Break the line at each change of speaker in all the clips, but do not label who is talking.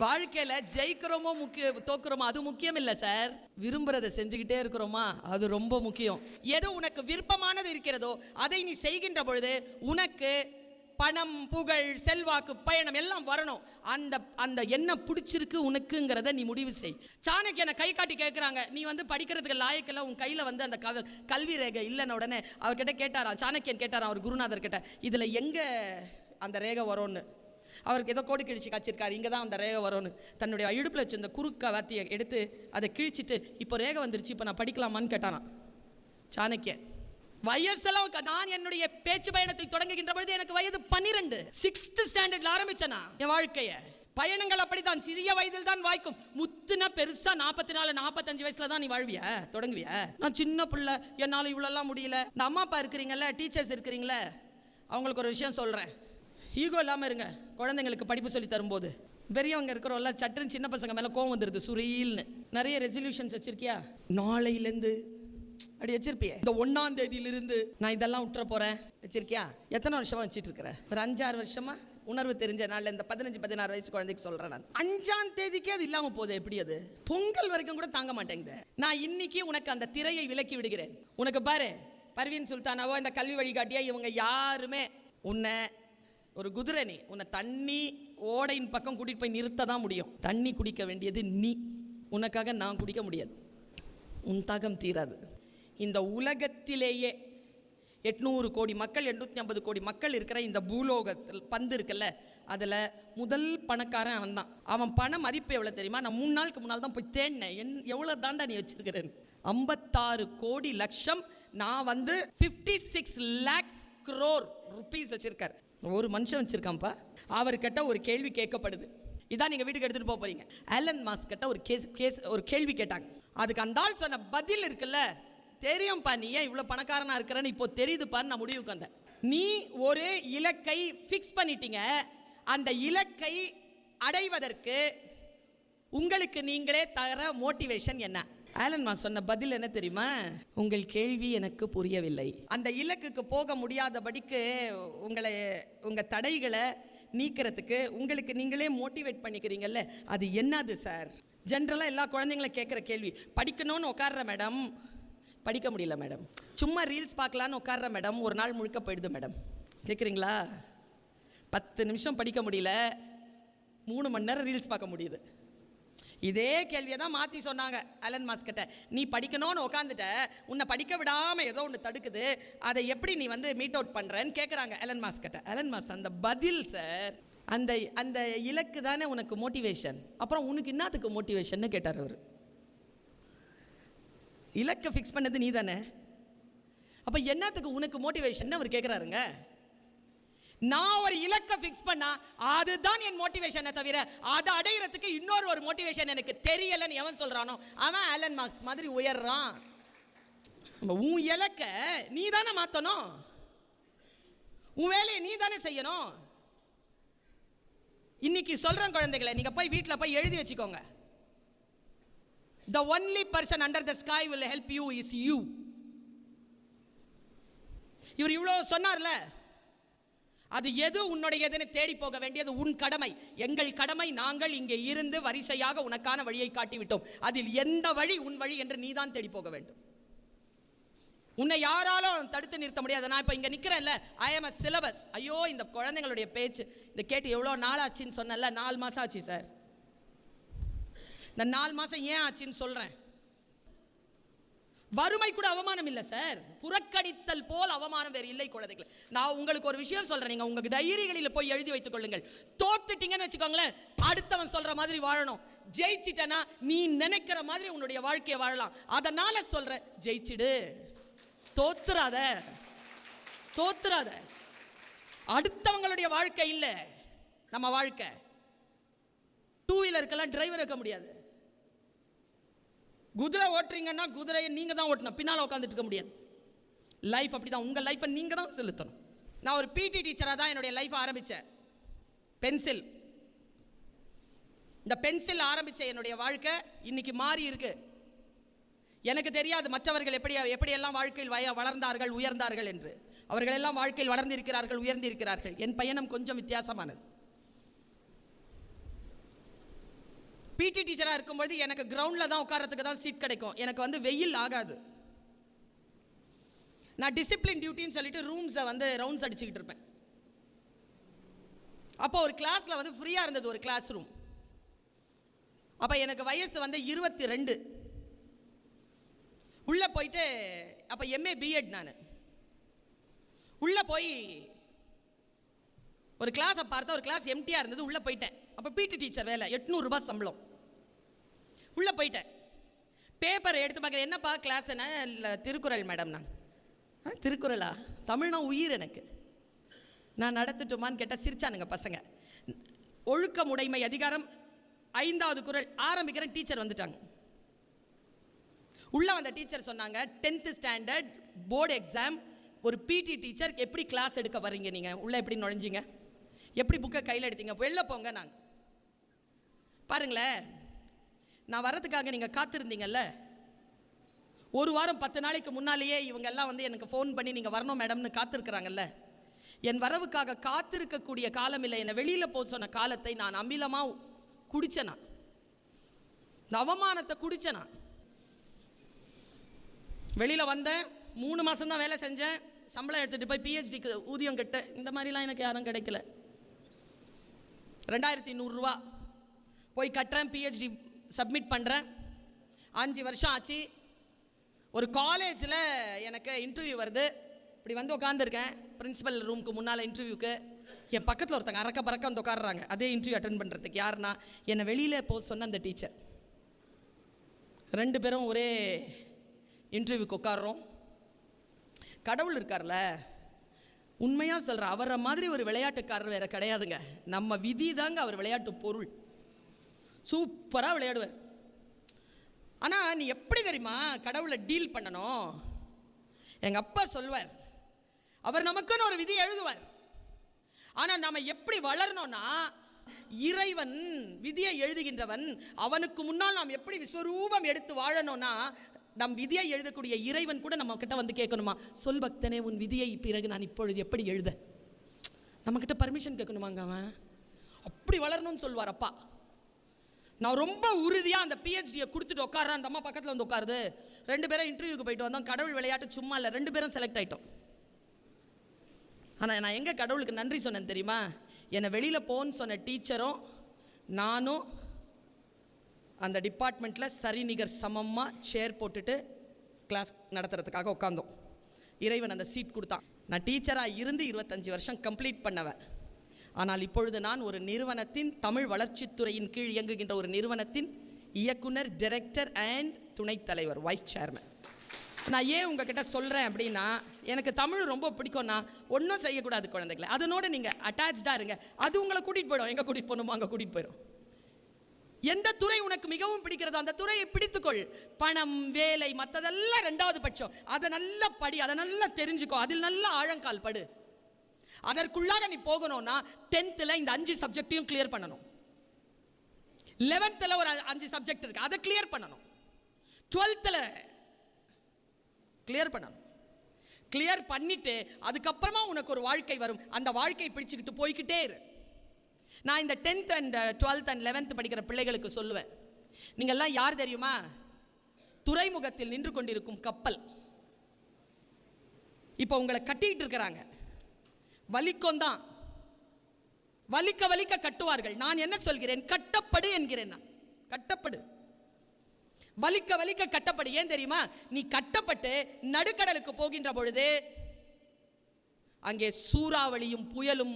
வாழ்க்கையில ஜெயிக்கிறோமோ தோக்குறோமோ அது முக்கியம் இல்ல சார். விரும்புறதை செஞ்சுக்கிட்டே இருக்கிறோமா அது ரொம்ப முக்கியம். எது உனக்கு விருப்பமானது இருக்கிறதோ அதை நீ செய்கின்ற பொழுது உனக்கு பணம், புகழ், செல்வாக்கு, பயணம் எல்லாம் வரணும். அந்த அந்த என்ன பிடிச்சிருக்கு உனக்குங்கிறத நீ முடிவு செய். சாணக்கியனை கை காட்டி கேட்குறாங்க, நீ வந்து படிக்கிறதுக்கு லாயக்கெல்லாம் உன் கையில் வந்து அந்த கல்வி ரேகை இல்லைன்னு உடனே அவர்கிட்ட கேட்டாராம், சாணக்கியன் கேட்டாராம் அவர் குருநாதர் கிட்ட, இதில் எங்கே அந்த ரேகை வரும்னு. அவருக்கு ஏதோ கோடு கிழிச்சு காய்ச்சிருக்காரு, இங்கே தான் அந்த ரேகை வரும்னு. தன்னுடைய இடுப்பில் வச்சு இந்த குறுக்க வாத்தியை எடுத்து அதை கிழிச்சிட்டு, இப்போ ரேகை வந்துருச்சு, இப்போ நான் படிக்கலாமான்னு கேட்டாராம் சாணக்கியன். வயசெல்லாம் நான் என்னுடைய பேச்சு பயணத்தை தொடங்குகின்ற பொழுது எனக்கு வயது 12. 6th ஸ்டாண்டர்ட்ல ஆரம்பிச்சேனா என் வாழ்க்கைய. பயணங்கள் அப்படித்தான், சிறிய வயதில் தான் வாய்க்கும். முத்துனா பெருசா 44 45 வயசுல தான் நீ வாழ்விய தொடங்குவிய. நான் சின்ன பிள்ளை, என்னால் இவ்வளோலாம் முடியல. இந்த அம்மா அப்பா இருக்கிறீங்கல்ல, டீச்சர்ஸ் இருக்கிறீங்களே, அவங்களுக்கு ஒரு விஷயம் சொல்கிறேன். ஈகோ இல்லாமல் இருங்க. குழந்தைங்களுக்கு படிப்பு சொல்லி தரும்போது பெரியவங்க இருக்கிறோம்ல, சட்டுன்னு சின்ன பசங்க மேலே கோவம் வந்துடுது சுரீல்னு. நிறைய ரெசல்யூஷன்ஸ் வச்சிருக்கியா? நாளையிலேருந்து அப்படி வச்சிருப்பிய, இந்த 1ஆம் தேதியிலிருந்து நான் இதெல்லாம் விட்டுற போறேன் வச்சிருக்கியா? எத்தனை வருஷமா வச்சுட்டு இருக்கிற? ஒரு 5-6 வருஷமா. உணர்வு தெரிஞ்ச நாள்ல இந்த 15-16 வயசு குழந்தைக்கு சொல்றேன் நான். 5ஆம் தேதிக்கே அது இல்லாம போகுது. எப்படி அது பொங்கல் வரைக்கும் கூட தாங்க மாட்டேங்குது. நான் இன்னைக்கு உனக்கு அந்த திரையை விலக்கி விடுகிறேன். உனக்கு பாரு, பர்வீன் சுல்தானாவோ இந்த கல்வி வழிகாட்டியா இவங்க யாருமே உன்னை ஒரு குதிரை, நீ உன்னை தண்ணி ஓடையின் பக்கம் கூட்டிட்டு போய் நிறுத்த தான் முடியும். தண்ணி குடிக்க வேண்டியது நீ. உனக்காக நான் குடிக்க முடியாது. உன் தாகம் தீராது. இந்த உலகத்திலேயே 800 கோடி மக்கள் 850 கோடி மக்கள் இருக்கிற இந்த பூலோகத்தில் பந்து இருக்குல்ல, அதில் முதல் பணக்காரன் அவன் தான். அவன் பண மதிப்பு எவ்வளோ தெரியுமா? நான் 3 நாளுக்கு முன்னால் தான் போய் தேடினேன். எவ்வளோ தாண்டா நீ வச்சிருக்கிறேன்? 56 கோடி லட்சம். நான் வந்து 56 lakhs crore rupees வச்சிருக்கார். ஒரு மனுஷன் வச்சிருக்கான்ப்பா. அவர்கிட்ட ஒரு கேள்வி கேட்கப்படுது. இதான் நீங்கள் வீட்டுக்கு எடுத்துகிட்டு போக போகிறீங்க. ஆலன் மாஸ்க் கிட்ட ஒரு கேள்வி கேட்டாங்க. அதுக்கு அந்த ஆள் சொன்ன பதில் இருக்குல்ல, தெரியும்ப்பா நீ ஏன் இவ்வளோ பணக்காரனாக இருக்கிறன்னு இப்போ தெரியுதுப்பான்னு நான் முடிவுக்கு வந்தேன். நீ ஒரு இலக்கை ஃபிக்ஸ் பண்ணிட்டீங்க. அந்த இலக்கை அடைவதற்கு உங்களுக்கு நீங்களே தர மோட்டிவேஷன் என்ன? ஆலன் மாஸ்க் சொன்ன பதில் என்ன தெரியுமா? உங்கள் கேள்வி எனக்கு புரியவில்லை. அந்த இலக்குக்கு போக முடியாதபடிக்கு உங்கள் தடைகளை நீக்கிறதுக்கு உங்களுக்கு நீங்களே மோட்டிவேட் பண்ணிக்கிறீங்கல்ல, அது என்னது சார்? ஜென்ரலாக எல்லா குழந்தைங்களும் கேட்குற கேள்வி. படிக்கணும்னு உட்கார்ற மேடம், படிக்க முடியல மேடம். சும்மா ரீல்ஸ் பார்க்கலான்னு உட்கார்ற மேடம், ஒரு நாள் முழுக்க போயிடுது மேடம். கேட்குறீங்களா? 10 நிமிஷம் படிக்க முடியல, 3 மணி நேரம் ரீல்ஸ் பார்க்க முடியுது. இதே கேள்வியை தான் மாற்றி சொன்னாங்க ஆலன் மாஸ்க் கிட்ட. நீ படிக்கணும்னு உட்காந்துட்ட, உன்னை படிக்க விடாமல் ஏதோ ஒன்று தடுக்குது, அதை எப்படி நீ வந்து மீட் அவுட் பண்ணுறேன்னு கேட்குறாங்க ஆலன் மாஸ்க் கிட்ட. ஆலன் மாஸ்க் அந்த பதில் சார், அந்த அந்த இலக்கு தானே உனக்கு மோட்டிவேஷன். அப்புறம் உனக்கு என்னத்துக்கு மோட்டிவேஷன் கேட்டார் அவர். இலக்கை ஃபிக்ஸ் பண்ணது நீ தானே, அப்போ என்னத்துக்கு உனக்கு மோட்டிவேஷன் அவர் கேட்குறாருங்க. நான் ஒரு இலக்கை ஃபிக்ஸ் பண்ணா அதுதான் என் மோட்டிவேஷனை தவிர அதை அடையிறதுக்கு இன்னொரு ஒரு மோட்டிவேஷன் எனக்கு தெரியலன்னு எவன் சொல்கிறானோ அவன் ஆலன் மாஸ்க் மாதிரி உயர்றான். உன் இலக்கை நீ தானே மாற்றணும், உன் வேலையை நீ தானே செய்யணும். இன்னைக்கு சொல்கிறேன் குழந்தைகளை, நீங்கள் போய் வீட்டில் போய் எழுதி வச்சுக்கோங்க. The only person under the sky will help you is you. இவர் இவ்வளோ சொன்னார்ல, அது எது உன்னுடையதுன்னு தேடி போக வேண்டியது உன் கடமை. எங்கள் கடமை, நாங்கள் இங்கே இருந்து வரிசையாக உனக்கான வழியை காட்டிவிட்டோம். அதில் எந்த வழி உன் வழி என்று நீ தான் தேடி போக வேண்டும். உன்னை யாராலும் தடுத்து நிறுத்த முடியாது. நான் இப்போ இங்கே நிற்கிறேன்ல, ஐ ஆம் அ சிலபஸ். ஐயோ இந்த குழந்தைங்களுடைய பேச்சு இந்த கேட்டு எவ்வளோ நாள் ஆச்சுன்னு சொன்னல, 4 மாதம் ஆச்சு சார். இந்த 4 மாதம் ஏன் ஆச்சுன்னு சொல்கிறேன். வறுமை கூட அவமானம் இல்லை சார், புறக்கணித்தல் போல் அவமானம் வேறு இல்லை குழந்தைகள். நான் உங்களுக்கு ஒரு விஷயம் சொல்கிறேன், நீங்கள் உங்களுக்கு டைரிகளில் போய் எழுதி வைத்துக் கொள்ளுங்கள். தோத்துட்டீங்கன்னு வச்சுக்கோங்களேன், அடுத்தவன் சொல்கிற மாதிரி வாழணும். ஜெயிச்சிட்டனா நீ நினைக்கிற மாதிரி உன்னுடைய வாழ்க்கையை வாழலாம். அதனால் சொல்கிறேன், ஜெயிச்சிடு, தோத்துறாத. அடுத்தவங்களுடைய வாழ்க்கை இல்லை நம்ம வாழ்க்கை. 2 வீலருக்கெல்லாம் டிரைவர் வைக்க முடியாது. குதிரை ஓட்டுறீங்கன்னா குதிரையை நீங்கள் தான் ஓட்டணும், பின்னால் உட்காந்துட்டு இருக்க முடியாது. லைஃப் அப்படி தான், உங்கள் லைஃப்பை நீங்கள் தான் செலுத்தணும். நான் ஒரு பிடி டீச்சராக தான் என்னுடைய லைஃப்பை ஆரம்பித்தேன். பென்சில், இந்த பென்சில் ஆரம்பித்த என்னுடைய வாழ்க்கை இன்னைக்கு மாறி இருக்கு. எனக்கு தெரியாது மற்றவர்கள் எப்படியெல்லாம் வாழ்க்கையில் வளர்ந்தார்கள் உயர்ந்தார்கள் என்று. அவர்கள் எல்லாம் வாழ்க்கையில் வளர்ந்திருக்கிறார்கள், உயர்ந்திருக்கிறார்கள். என் பயணம் கொஞ்சம் வித்தியாசமானது. பிடி டீச்சராக இருக்கும்போது எனக்கு கிரவுண்டில் தான் உட்காரத்துக்கு தான் சீட் கிடைக்கும். எனக்கு வந்து வெயில் ஆகாது. நான் டிசிப்ளின் டியூட்டின்னு சொல்லிட்டு ரூம்ஸை வந்து ரவுண்ட்ஸ் அடிச்சுக்கிட்டு இருப்பேன். அப்போ ஒரு கிளாஸில் வந்து ஃப்ரீயாக இருந்தது ஒரு கிளாஸ் ரூம். அப்போ எனக்கு வயசு வந்து 22. உள்ளே போயிட்டு அப்போ எம்ஏ பிஎட் நான் உள்ளே போய் ஒரு கிளாஸை பார்த்தா ஒரு கிளாஸ் எம்டியாக இருந்தது. உள்ளே போயிட்டேன். அப்போ பிடி டீச்சர் வேலை, 800 ரூபாய் சம்பளம். உள்ளே போயிட்டேன். பேப்பர் எடுத்து பார்க்குறேன். என்னப்பா கிளாஸ்? என்ன? இல்லை, திருக்குறள் மேடம். நான் திருக்குறளா? தமிழ்னா உயிர் எனக்கு. நான் நடத்தட்டுமான்னு கேட்டால் சிரிச்சானுங்க பசங்க. ஒழுக்கமுடைமை அதிகாரம் 5வது குறள் ஆரம்பிக்கிறேன். டீச்சர் வந்துட்டாங்க. உள்ளே வந்த டீச்சர் சொன்னாங்க, 10th ஸ்டாண்டர்ட் போர்டு எக்ஸாம், ஒரு பிடி டீச்சர் எப்படி கிளாஸ் எடுக்க வர்றீங்க? நீங்கள் உள்ளே எப்படி நுழைஞ்சிங்க? எப்படி புக்கை கையில் எடுத்தீங்க? வெளில போங்க. நாங்கள் பாருங்களேன், நான் வர்றதுக்காக நீங்கள் காத்திருந்தீங்கல்ல. ஒரு வாரம் 10 நாளைக்கு முன்னாலேயே இவங்கெல்லாம் வந்து எனக்கு ஃபோன் பண்ணி நீங்கள் வரணும் மேடம்னு காத்திருக்கிறாங்கல்ல. என் வரவுக்காக காத்திருக்கக்கூடிய காலம் இல்லை. என்னை வெளியில் போக சொன்ன காலத்தை நான் அமிலமாக குடித்தேனா, இந்த அவமானத்தை குடித்தேனா. வெளியில் வந்தேன். 3 மாதம் தான் வேலை செஞ்சேன். சம்பளம் எடுத்துகிட்டு போய் பிஹெச்டிக்கு ஊதியம் கட்ட, இந்த மாதிரிலாம் எனக்கு யாரும் கிடைக்கல. 2100 ரூபா போய் கட்டுறேன். பிஹெச்டி சப்மிட் பண்ணுறேன். 5 வருஷம் ஆச்சு. ஒரு காலேஜில் எனக்கு இன்டர்வியூ வருது. இப்படி வந்து உட்காந்துருக்கேன் பிரின்ஸிபல் ரூமுக்கு முன்னால் இன்டர்வியூக்கு. என் பக்கத்தில் ஒருத்தங்க அறக்க பறக்க வந்து உட்காடுறாங்க அதே இன்டர்வியூ அட்டன் பண்ணுறதுக்கு. யாருன்னா என்னை வெளியில் போக சொன்ன அந்த டீச்சர். 2 பேரும் ஒரே இன்டர்வியூக்கு உட்காடுறோம். கடவுள் இருக்கார்ல, உண்மையாக சொல்கிறேன், அவரை மாதிரி ஒரு விளையாட்டுக்காரர் வேறு கிடையாதுங்க. நம்ம விதி தாங்க அவர் விளையாட்டு பொருள். சூப்பராக விளையாடுவார். ஆனால் நீ எப்படி தெரியுமா கடவுளை டீல் பண்ணணும்? எங்கள் அப்பா சொல்வார், அவர் நமக்குன்னு ஒரு விதி எழுதுவார். ஆனால் நம்ம எப்படி வளரணும்னா, இறைவன் விதியை எழுதுகின்றவன். அவனுக்கு முன்னால் நாம் எப்படி விஸ்வரூபம் எடுத்து வாழணும்னா, நம் விதியை எழுதக்கூடிய இறைவன் கூட நம்ம கிட்ட வந்து கேட்கணுமா, சொல் பக்தனே உன் விதியை பிறகு நான் இப்பொழுது எப்படி எழுத? நம்மக்கிட்ட பர்மிஷன் கேட்கணுமாங்க. அவன் அப்படி வளரணும்னு சொல்வார் அப்பா. நான் ரொம்ப உறுதியாக அந்த பிஹெச்டியை கொடுத்துட்டு உட்காரேன். அந்த அம்மா பக்கத்தில் வந்து உட்காருது. 2 பேரும் இன்டர்வியூக்கு போயிட்டு வந்தோம். கடவுள் விளையாட்டு சும்மா இல்லை, 2 பேரும் செலக்ட் ஆகிட்டோம். ஆனால் நான் எங்கே கடவுளுக்கு நன்றி சொன்னேன் தெரியுமா? என்னை வெளியில் போன்னு சொன்ன டீச்சரும் நானும் அந்த டிபார்ட்மெண்ட்டில் சரிநிகர் சமமாக சேர் போட்டுட்டு கிளாஸ் நடத்துறதுக்காக உட்காந்தோம். இறைவன் அந்த சீட் கொடுத்தான். நான் டீச்சராக இருந்து 25 வருஷம் கம்ப்ளீட் பண்ணவன். ஆனால் இப்பொழுது நான் ஒரு நிறுவனத்தின் தமிழ் வளர்ச்சித்துறையின் கீழ் இயங்குகின்ற ஒரு நிறுவனத்தின் இயக்குனர், டைரக்டர் அண்ட் துணைத் தலைவர், வைஸ் சேர்மன். நான் ஏன் உங்ககிட்ட சொல்கிறேன் அப்படின்னா, எனக்கு தமிழ் ரொம்ப பிடிக்கும்னா ஒன்றும் செய்யக்கூடாது குழந்தைகளை. அதனோட நீங்கள் அட்டாச்சாக இருங்க. அது உங்களை கூட்டிகிட்டு போயிடும். எங்கே கூட்டிகிட்டு போகணுமோ அங்கே கூட்டிகிட்டு போயிடும். எந்த துறை உனக்கு மிகவும் பிடிக்கிறதோ அந்த துறையை பிடித்துக்கொள். பணம், வேலை, மற்றதெல்லாம் 2வது பட்சம். அதை நல்லா படி, அதை நல்லா தெரிஞ்சுக்கோ, அதில் நல்லா ஆழங்கால் படு. அதற்குள்ளாக நீ போகணும்னா 10th இந்த 5 சப்ஜெக்டையும் கிளியர் பண்ணணும். 11th ஒரு 5 சப்ஜெக்ட் இருக்கு, அதை கிளியர் பண்ணணும். 12th கிளியர் பண்ணணும். கிளியர் பண்ணிட்டு அதுக்கப்புறமா உனக்கு ஒரு வாழ்க்கை வரும். அந்த வாழ்க்கையை பிடிச்சுக்கிட்டு போய்கிட்டே இரு. நான் இந்த 10th and 12th and 11th படிக்கிற பிள்ளைகளுக்கு சொல்லுவேன், நீங்கள்லாம் யார் தெரியுமா? துறைமுகத்தில் நின்று கொண்டிருக்கும் கப்பல். இப்போ உங்களை கட்டிட்டு இருக்கிறாங்க. வலிக்கும் தான், வலிக்க வலிக்க கட்டுவார்கள். நான் என்ன சொல்கிறேன்? கட்டப்படு என்கிறேன். நான் கட்டப்படு, வலிக்க வலிக்க கட்டப்படு. ஏன் தெரியுமா? நீ கட்டப்பட்டு நடுக்கடலுக்கு போகின்ற பொழுது அங்கே சூறாவளியும் புயலும்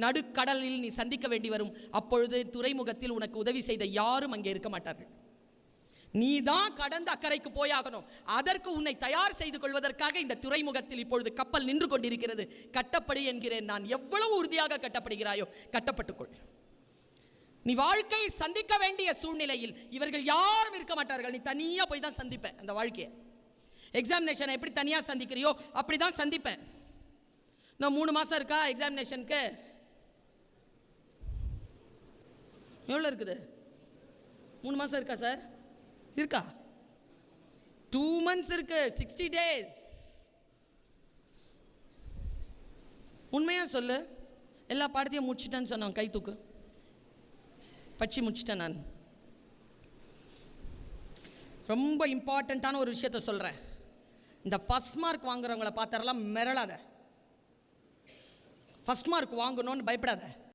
நடுக்கடலில் நீ சந்திக்க வேண்டி வரும். அப்பொழுது துறைமுகத்தில் உனக்கு உதவி செய்த யாரும் அங்கே இருக்க மாட்டார்கள். நீ தான் கடந்து அக்கறைக்கு போயாகணும். அதற்கு உன்னை தயார் செய்து கொள்வதற்காக இந்த துறைமுகத்தில் இப்பொழுது கப்பல் நின்று கொண்டிருக்கிறது. கட்டப்படு என்கிறேன் நான். எவ்வளவு உறுதியாக கட்டப்படுகிறாயோ கட்டப்பட்டுக்கொள். நீ வாழ்க்கையை சந்திக்க வேண்டிய சூழ்நிலையில் இவர்கள் யாரும் இருக்க மாட்டார்கள். நீ தனியாக போய் தான் சந்திப்ப அந்த வாழ்க்கையை. எக்ஸாமினேஷனை எப்படி தனியாக சந்திக்கிறியோ அப்படி தான் சந்திப்பேன். நான் 3 மாதம் இருக்கா எக்ஸாமினேஷனுக்கு? எவ்வளோ இருக்குது? 3 மாதம் இருக்கா சார்? இருக்கா? 2 months இருக்கு. 60 days. உண்மையாக சொல்லு. எல்லா பாடத்தையும் முடிச்சிட்டேன்னு சொன்னான். கை தூக்கு. படிச்சு முடிச்சிட்டேன் நான். ரொம்ப இம்பார்ட்டண்ட்டான ஒரு விஷயத்த சொல்கிறேன். இந்த ஃபஸ்ட் மார்க் வாங்குறவங்கள பார்த்தரெல்லாம் மிரளாத. ஃபஸ்ட் மார்க் வாங்கணும்னு பயப்படாத.